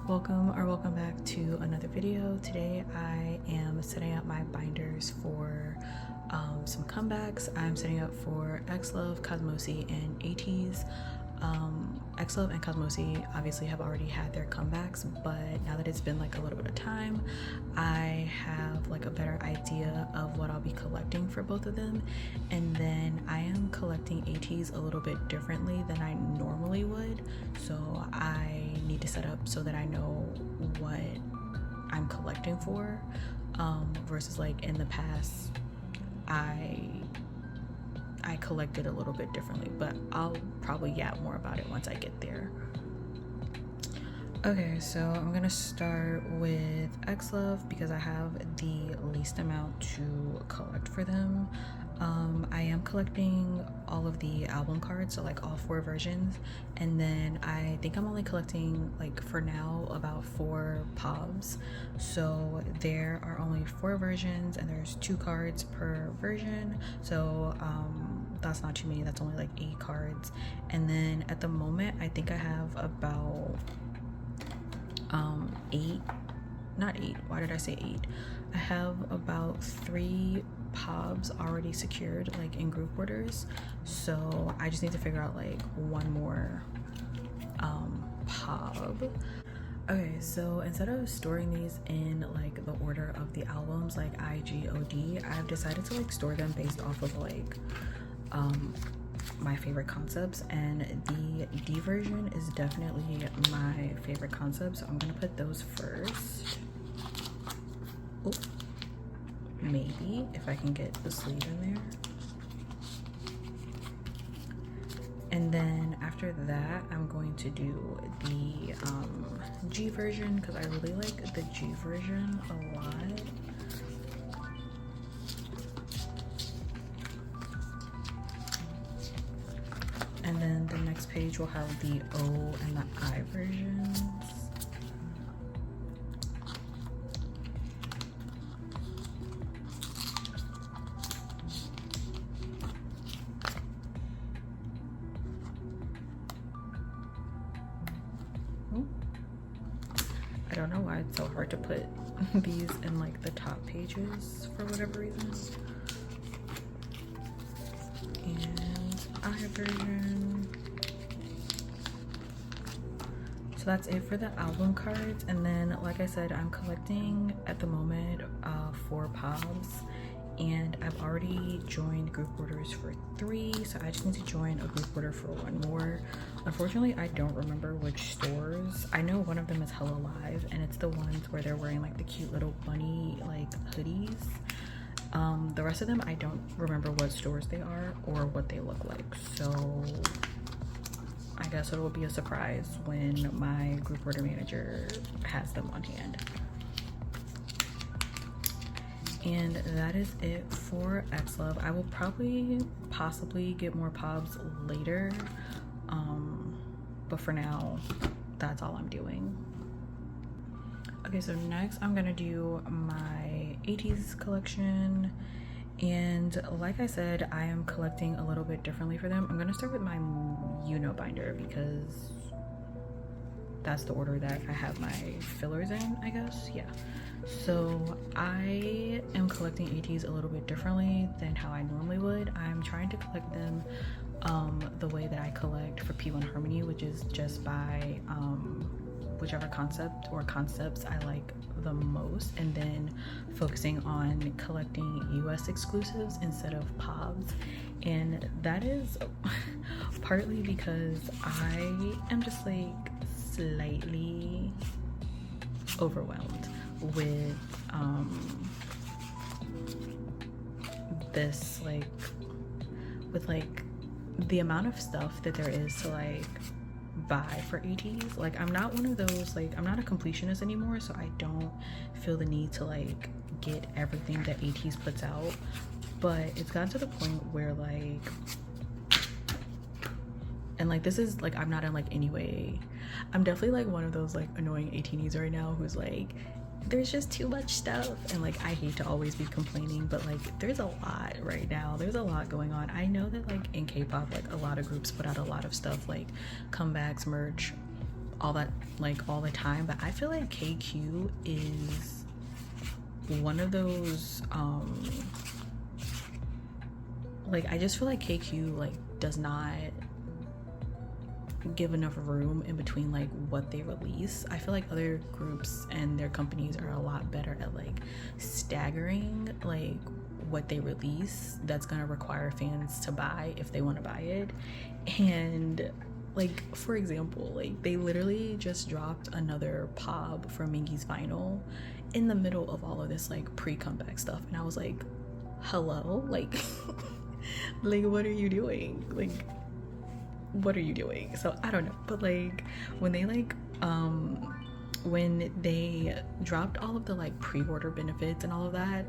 Welcome back to another video. Today I am setting up my binders for some comebacks. I'm setting up for xlov, cosmosy, and ateez. Xlov and cosmosy obviously have already had their comebacks, but now that it's been like a little bit of time, I have like a better idea of what I'll be collecting for both of them. And then I am collecting ateez a little bit differently than I normally would, so I need to set up so that I know what I'm collecting for, versus like in the past I collected a little bit differently, but I'll probably yap more about it once I get there. Okay, so I'm gonna start with xlov because I have the least amount to collect for them. I am collecting all of the album cards, so like all 4 versions, and then I think I'm only collecting, like for now, about 4 pobs. So there are only 4 versions and there's 2 cards per version, so that's not too many. That's only like 8 cards. And then at the moment I think I have about 8, not 8, why did I say 8? I have about 3 pobs already secured, like in group orders, so I just need to figure out like one more pob. Okay, so instead of storing these in like the order of the albums, like I-G-O-D, I've decided to like store them based off of like my favorite concepts, and the D version is definitely my favorite concept, so I'm gonna put those first. Oh, maybe if I can get the sleeve in there. And then after that I'm going to do the G version because I really like the G version a lot. And then the next page will have the O and the I versions. I don't know why it's so hard to put these in like the top pages for whatever reason. And I version. So that's it for the album cards. And then like I said, I'm collecting at the moment 4 pobs, and I've already joined group orders for 3, so I just need to join a group order for 1 more. Unfortunately, I don't remember which stores. I know one of them is Hella Live, and it's the ones where they're wearing like the cute little bunny like hoodies. The rest of them I don't remember what stores they are or what they look like, so I guess it will be a surprise when my group order manager has them on hand. And that is it for xlov. I will possibly get more pobs later, but for now that's all I'm doing. Okay, so next I'm gonna do my ateez collection, and like I said, I am collecting a little bit differently for them. I'm gonna start with my binder because that's the order that I have my fillers in, I guess. Yeah, so I am collecting ateez a little bit differently than how I normally would. I'm trying to collect them the way that I collect for P1 Harmony, which is just by whichever concept or concepts I like the most, and then focusing on collecting US exclusives instead of pobs. And that is partly because I am just like slightly overwhelmed with this, like with like the amount of stuff that there is to like buy for ateez. Like I'm not one of those, like I'm not a completionist anymore, so I don't feel the need to like get everything that ateez puts out, but it's gotten to the point where like, and like this is like, I'm not in like any way, I'm definitely like one of those like annoying 18s right now who's like, there's just too much stuff, and like I hate to always be complaining, but like there's a lot right now, there's a lot going on. I know that like in K-pop, like a lot of groups put out a lot of stuff, like comebacks, merch, all that, like all the time, but I feel like KQ is one of those like, I just feel like KQ like does not give enough room in between like what they release. I feel like other groups and their companies are a lot better at like staggering like what they release that's gonna require fans to buy if they want to buy it. And like, for example, like they literally just dropped another POB for Mingy's vinyl in the middle of all of this like pre-comeback stuff, and I was like, hello, like like what are you doing? Like, what are you doing? So I don't know, but like when they like when they dropped all of the like pre-order benefits and all of that,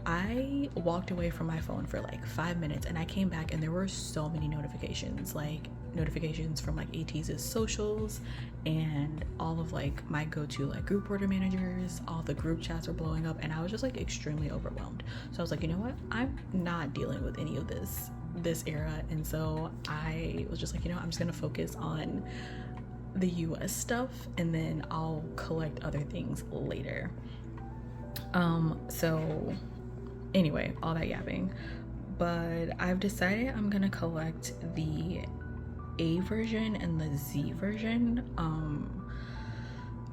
I walked away from my phone for like 5 minutes, and I came back and there were so many notifications, like notifications from like ateez's socials and all of like my go-to like group order managers. All the group chats were blowing up, and I was just like extremely overwhelmed. So I was like, you know what, I'm not dealing with any of this era. And so I was just like, you know, I'm just gonna focus on the US stuff, and then I'll collect other things later. So anyway, all that yapping, but I've decided I'm gonna collect the A version and the Z version.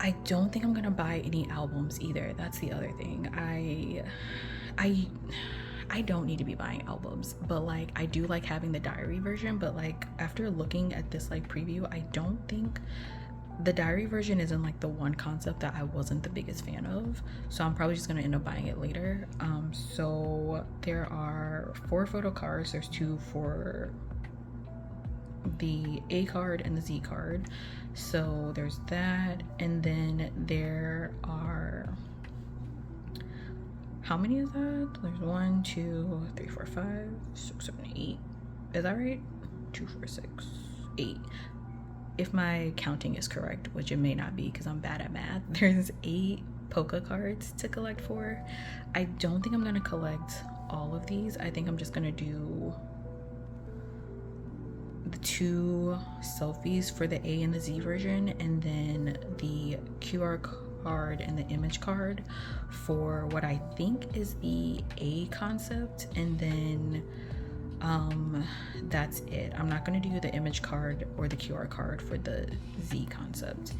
I don't think I'm gonna buy any albums either. That's the other thing. I don't need to be buying albums, but like I do like having the diary version. But like after looking at this like preview, I don't think the diary version isn't like the one concept that I wasn't the biggest fan of, so I'm probably just gonna end up buying it later. So there are 4 photo cards. There's 2 for the A card and the Z card, so there's that. And then there are, how many is that? There's 1 2 3 4 5 6 7 8, is that right? 2 4 6 8, if my counting is correct, which it may not be because I'm bad at math. There's 8 polka cards to collect for. I don't think I'm gonna collect all of these. I think I'm just gonna do the 2 selfies for the A and the Z version, and then the QR card and the image card for what I think is the A concept, and then that's it. I'm not gonna do the image card or the QR card for the Z concept.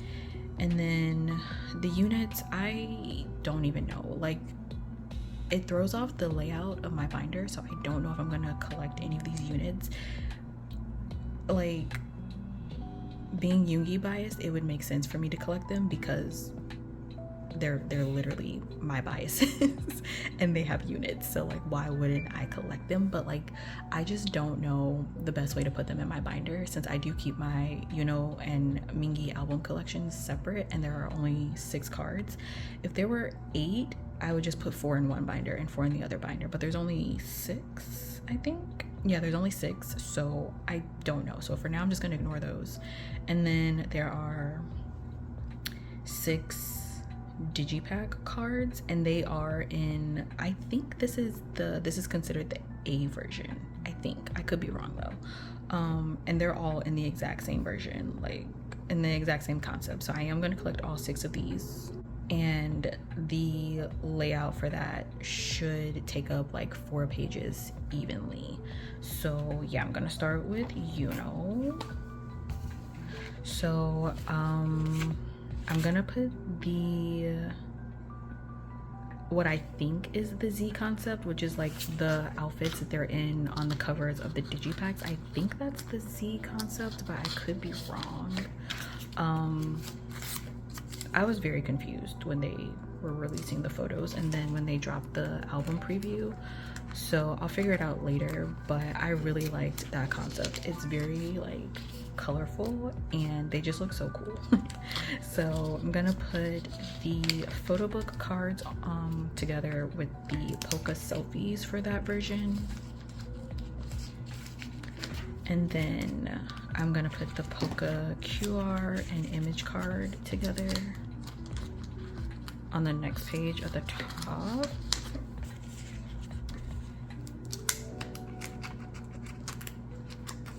And then the units, I don't even know, like it throws off the layout of my binder, so I don't know if I'm gonna collect any of these units. Like, being Yoongi biased, it would make sense for me to collect them because they're literally my biases and they have units, so like why wouldn't I collect them? But like I just don't know the best way to put them in my binder, since I do keep my Yuno and Mingi album collections separate, and there are only 6 cards. If there were 8, I would just put 4 in one binder and 4 in the other binder, but there's only 6, I think. Yeah, there's only 6, so I don't know. So for now I'm just gonna ignore those. And then there are 6 digipack cards, and they are in, I think this is considered the A version. I think, I could be wrong though. And they're all in the exact same version, like in the exact same concept. So I am going to collect all 6 of these, and the layout for that should take up like 4 pages evenly. So yeah, I'm gonna start with Yuno. So I'm gonna put what I think is the Z concept, which is like the outfits that they're in on the covers of the digipacks. I think that's the Z concept, but I could be wrong. I was very confused when they were releasing the photos and then when they dropped the album preview, so I'll figure it out later. But I really liked that concept. It's very like colorful and they just look so cool. So I'm gonna put the photo book cards together with the polka selfies for that version, and then I'm gonna put the polka QR and image card together on the next page at the top.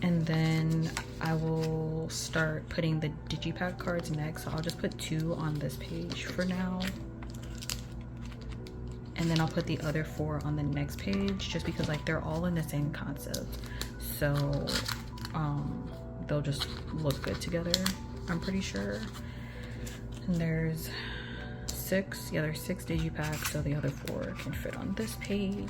And then I will start putting the digipack cards next. So I'll just put 2 on this page for now. And then I'll put the other 4 on the next page, just because like they're all in the same concept. So they'll just look good together, I'm pretty sure. And there's 6, yeah, there's 6 digipacks, so the other 4 can fit on this page.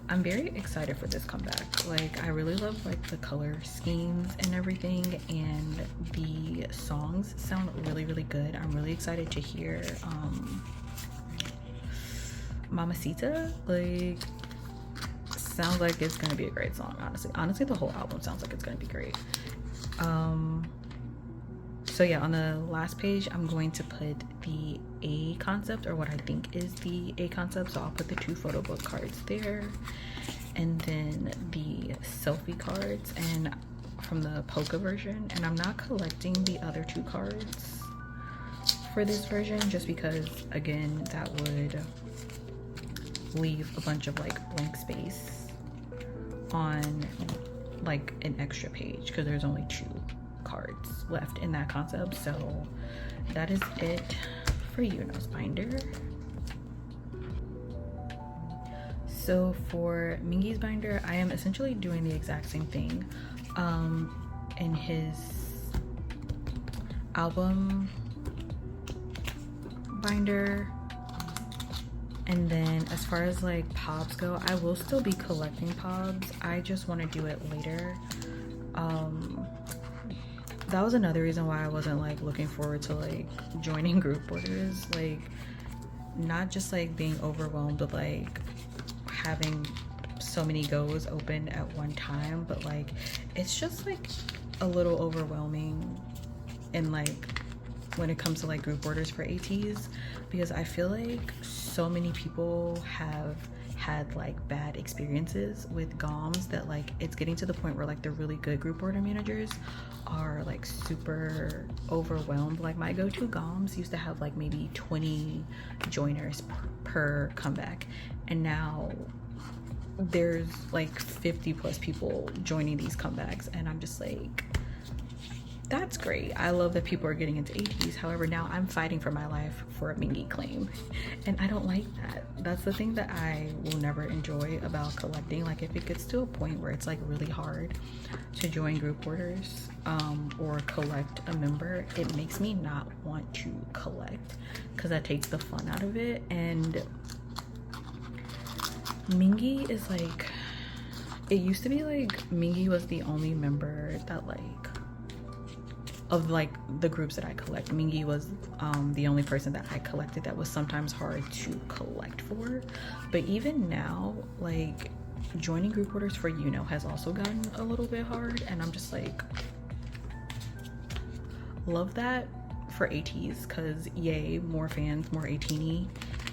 I'm very excited for this comeback. Like, I really love like the color schemes and everything, and the songs sound really, really good. I'm really excited to hear Mamacita. Like, sounds like it's gonna be a great song, honestly the whole album sounds like it's gonna be great. So yeah, on the last page I'm going to put the A concept, or what I think is the A concept. So I'll put the 2 photo book cards there, and then the selfie cards and from the polka version. And I'm not collecting the other 2 cards for this version, just because again that would leave a bunch of like blank space on like an extra page, because there's only 2 cards left in that concept. So that is it for Yuno's binder. So for Mingi's binder, I am essentially doing the exact same thing. In his album binder, and then as far as like pobs go, I will still be collecting pobs. I just want to do it later. That was another reason why I wasn't like looking forward to like joining group orders. Like, not just like being overwhelmed with like having so many goes open at one time, but like it's just like a little overwhelming in like when it comes to like group orders for ateez, because I feel like so many people have had like bad experiences with GOMs that like it's getting to the point where like the really good group order managers are like super overwhelmed. Like, my go-to GOMs used to have like maybe 20 joiners per comeback, and now there's like 50 plus people joining these comebacks, and I'm just like, that's great. I love that people are getting into ateez. However, now I'm fighting for my life for a Mingi claim, and I don't like that. That's the thing that I will never enjoy about collecting. Like, if it gets to a point where it's like really hard to join group orders or collect a member, it makes me not want to collect, because that takes the fun out of it. And Mingi is like, it used to be like Mingi was the only member that like, of like the groups that I collect, Mingi was the only person that I collected that was sometimes hard to collect for. But even now, like, joining group orders for Yuno has also gotten a little bit hard, and I'm just like, love that for ateez, because yay, more fans, more ateeny.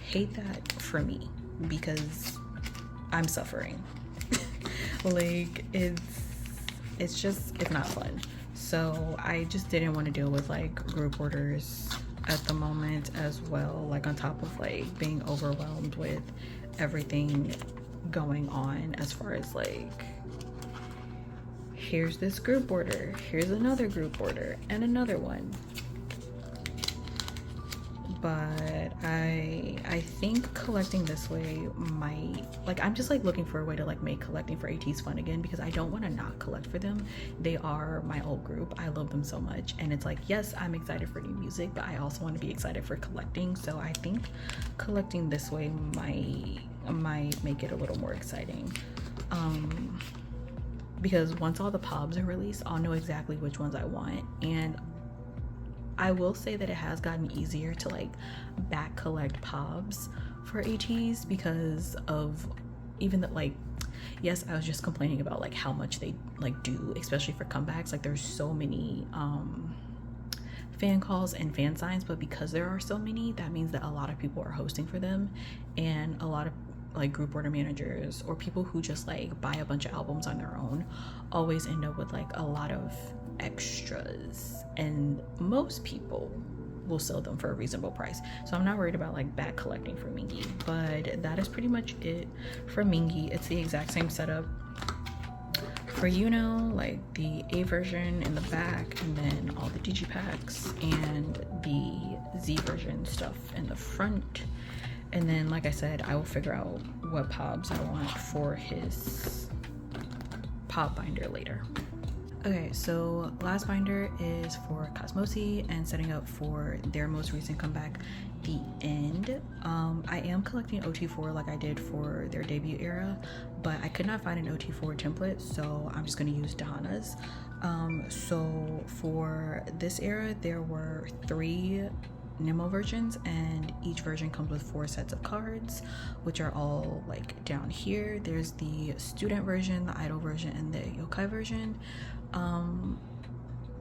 Hate that for me, because I'm suffering. Like, it's just, it's not fun. So I just didn't want to deal with like group orders at the moment as well, like on top of like being overwhelmed with everything going on, as far as like, here's this group order, here's another group order, and another one. But I think collecting this way might, like, I'm just like looking for a way to like make collecting for ateez fun again, because I don't want to not collect for them. They are my old group. I love them so much, and it's like, yes, I'm excited for new music, but I also want to be excited for collecting. So I think collecting this way might make it a little more exciting, because once all the pobs are released, I'll know exactly which ones I want. And I will say that it has gotten easier to like back collect pobs for ateez, because of even that, like, yes, I was just complaining about like how much they like do, especially for comebacks. Like, there's so many fan calls and fan signs, but because there are so many, that means that a lot of people are hosting for them, and a lot of like group order managers or people who just like buy a bunch of albums on their own always end up with like a lot of extras, and most people will sell them for a reasonable price. So I'm not worried about like back collecting for Mingi. But that is pretty much it for Mingi. It's the exact same setup for like the A version in the back, and then all the digipacks and the Z version stuff in the front. And then, like I said, I will figure out what pobs I want for his pob binder later. Okay, so last binder is for Cosmosy and setting up for their most recent comeback, The End. I am collecting OT4 like I did for their debut era, but I could not find an OT4 template, so I'm just going to use Dahana's. So for this era, there were 3 Nemo versions, and each version comes with 4 sets of cards, which are all like down here. There's the student version, the idol version, and the yokai version.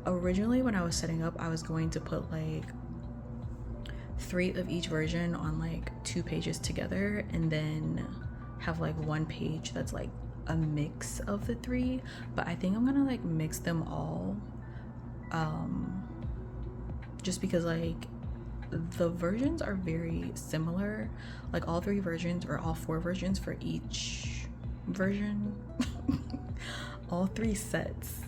Originally when I was setting up, I was going to put like 3 of each version on like 2 pages together, and then have like 1 page that's like a mix of the 3, but I think I'm gonna like mix them all, just because like the versions are very similar, like all 3 versions or all 4 versions for each version all 3 sets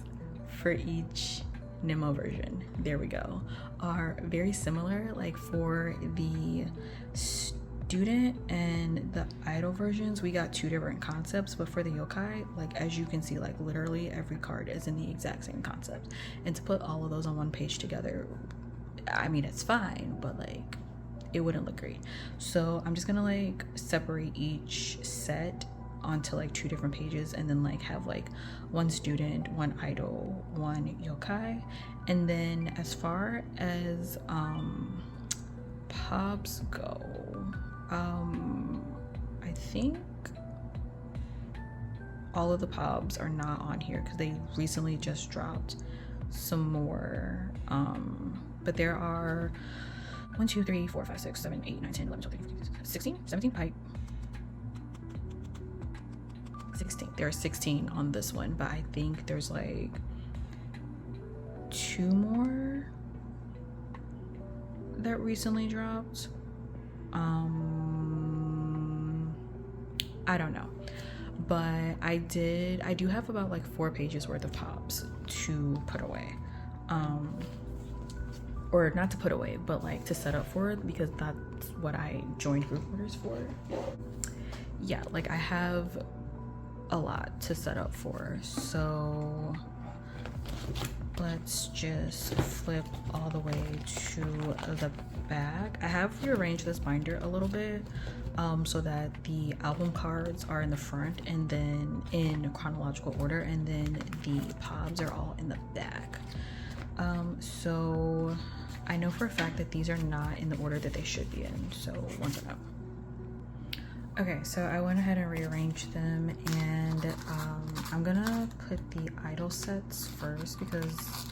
for each Nemo version, there we go, are very similar. Like for the student and the idol versions, we got 2 different concepts, but for the yokai, like as you can see, like literally every card is in the exact same concept, and to put all of those on 1 page together, I mean, it's fine, but like it wouldn't look great. So I'm just gonna like separate each set onto like 2 different pages, and then like have like 1 student, 1 idol, 1 yokai. And then as far as pobs go, I think all of the pobs are not on here because they recently just dropped some more, but there are 1 2 3 4 5 6 7 8 9 10 11 12 13 14 16 17 16. There are 16 on this one, but I think there's like 2 more that recently dropped. I don't know, but I do have about like 4 pages worth of pops to put away, or not to put away, but like to set up for it, because that's what I joined group orders for. Yeah, like I have a lot to set up for, so let's just flip all the way to the back. I have rearranged this binder a little bit, so that the album cards are in the front and then in chronological order, and then the pobs are all in the back. So I know for a fact that these are not in the order that they should be in, so one second. Okay, so I went ahead and rearranged them, and I'm gonna put the idol sets first, because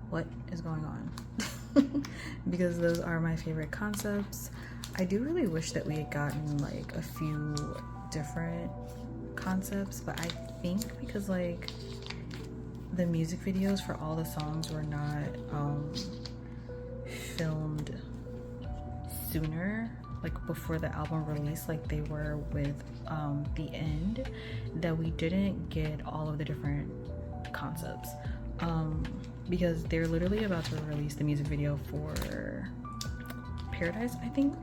what is going on? Because those are my favorite concepts. I do really wish that we had gotten like a few different concepts, but I think because like the music videos for all the songs were not filmed sooner, like before the album release, like they were with The End, that we didn't get all of the different concepts, because they're literally about to release the music video for Paradise, I think,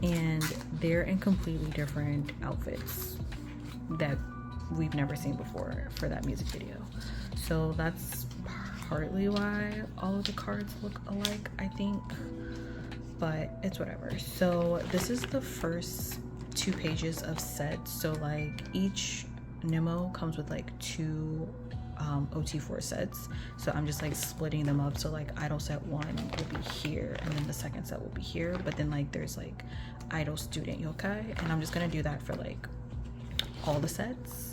and they're in completely different outfits that we've never seen before for that music video. So that's partly why all of the cards look alike, I think, but it's whatever. So this is the first 2 pages of sets. So like each Nemo comes with like 2 OT4 sets, so I'm just like splitting them up. So like idol set 1 will be here, and then the second set will be here, but then like there's like idol, student, yokai, and I'm just gonna do that for like all the sets.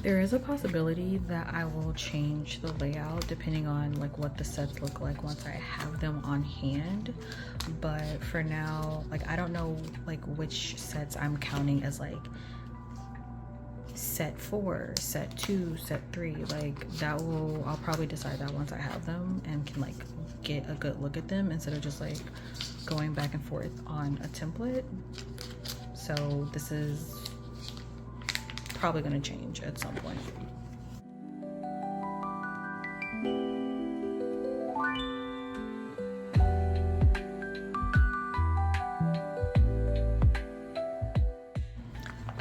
There is a possibility that I will change the layout depending on like what the sets look like once I have them on hand. But for now, like I don't know like which sets I'm counting as like set 4, set 2, set 3. Like that will, I'll probably decide that once I have them and can like get a good look at them instead of just like going back and forth on a template. So this is probably going to change at some point.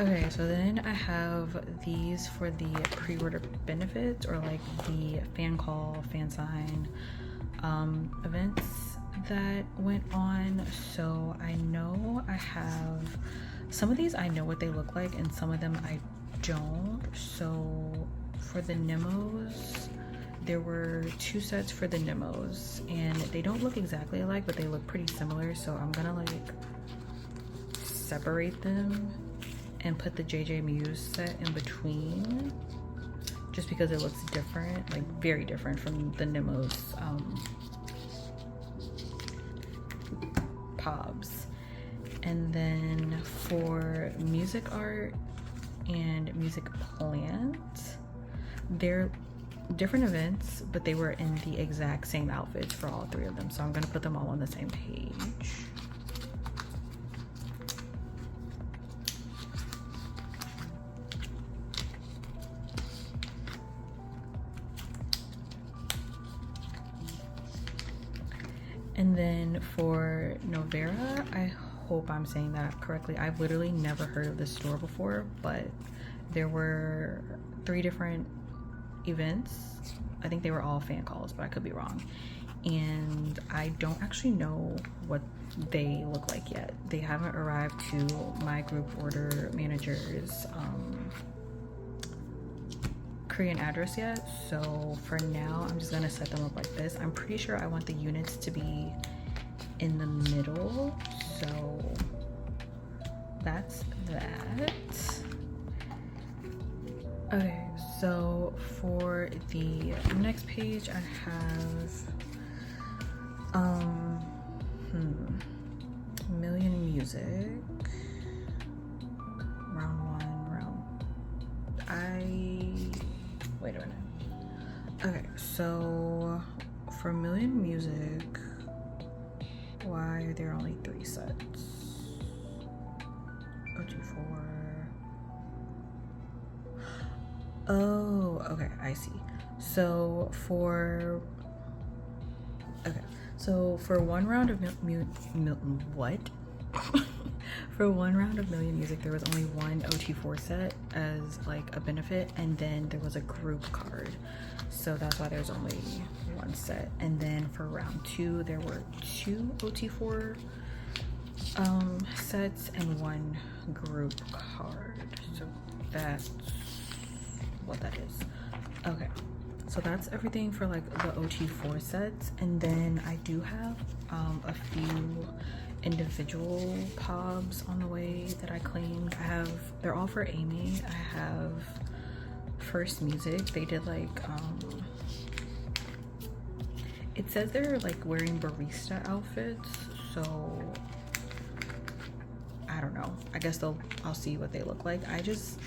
Okay, so then I have these for the pre-order benefits, or like the fan call, fan sign events that went on. So I know I have some of these, I know what they look like, and some of them I don't. So for the Nemos, there were 2 sets for the Nemos, and they don't look exactly alike, but they look pretty similar. So I'm gonna like separate them and put the JJ Muse set in between, just because it looks different, like very different from the Nemos Pobs. And then for music art and music plant, they're different events, but they were in the exact same outfits for all 3 of them. So I'm gonna put them all on the same page. And then for Novera, I hope I'm saying that correctly. I've literally never heard of this store before, but there were 3 different events. I think they were all fan calls, but I could be wrong. And I don't actually know what they look like yet. They haven't arrived to my group order manager's Korean address yet. So for now, I'm just gonna set them up like this. I'm pretty sure I want the units to be in the middle. So that's that. Okay, so for the next page, I have Million Music, round 1, wait a minute. Okay, so for Million Music, why are there only 3 sets? OG4. Oh, okay, I see. So for one round of for one round of Million Music, there was only 1 OT4 set as like a benefit, and then there was a group card. So that's why there's only 1 set. And then for round 2, there were 2 OT4 sets and 1 group card. So that's what that is. Okay, so that's everything for like the OT4 sets. And then I do have a few individual pobs on the way that I claimed. They're all for Amy. I have First Music. They did like it says they're like wearing barista outfits, so I don't know. I guess I'll see what they look like. I just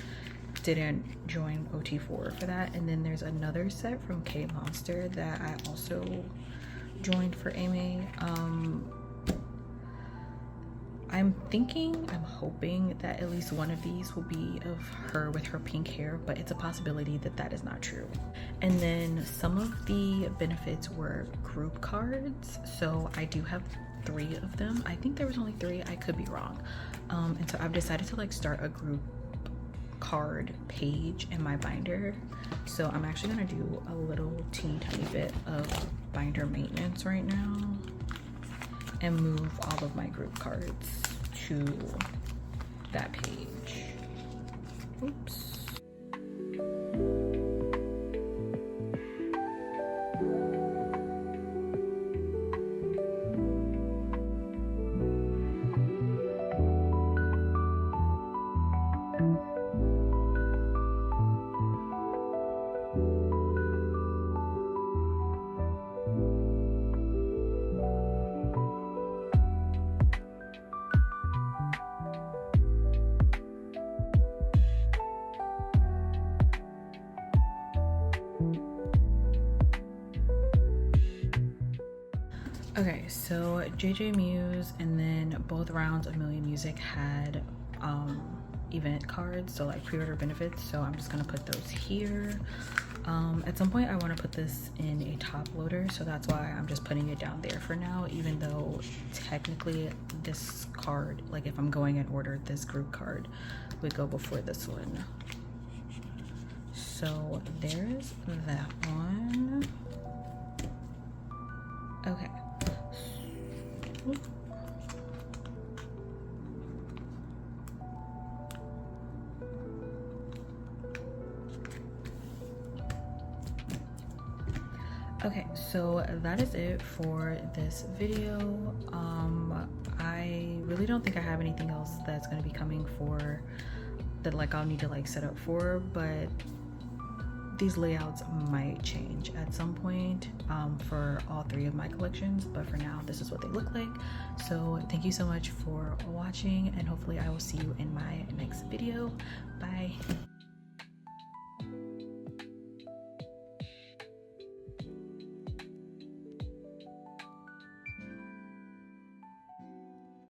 didn't join OT4 for that. And then there's another set from K Monster that I also joined for Amy. I'm hoping that at least one of these will be of her with her pink hair, but it's a possibility that that is not true. And then some of the benefits were group cards. So I do have 3 of them. I think there was only 3, I could be wrong. And so I've decided to like start a group card page in my binder. So I'm actually gonna do a little teeny tiny bit of binder maintenance right now and move all of my group cards to that page. Oops. Okay, so JJ Muse and then both rounds of Million Music had event cards, so like pre-order benefits, so I'm just gonna put those here. At some point I want to put this in a top loader, so that's why I'm just putting it down there for now, even though technically this card, like if I'm going in order, this group card would go before this one. So there's that one. Okay. Okay, so that is it for this video. I really don't think I have anything else that's going to be coming for that, like I'll need to like set up for, but these layouts might change at some point for all three of my collections, but for now this is what they look like. So thank you so much for watching, and hopefully I will see you in my next video. Bye.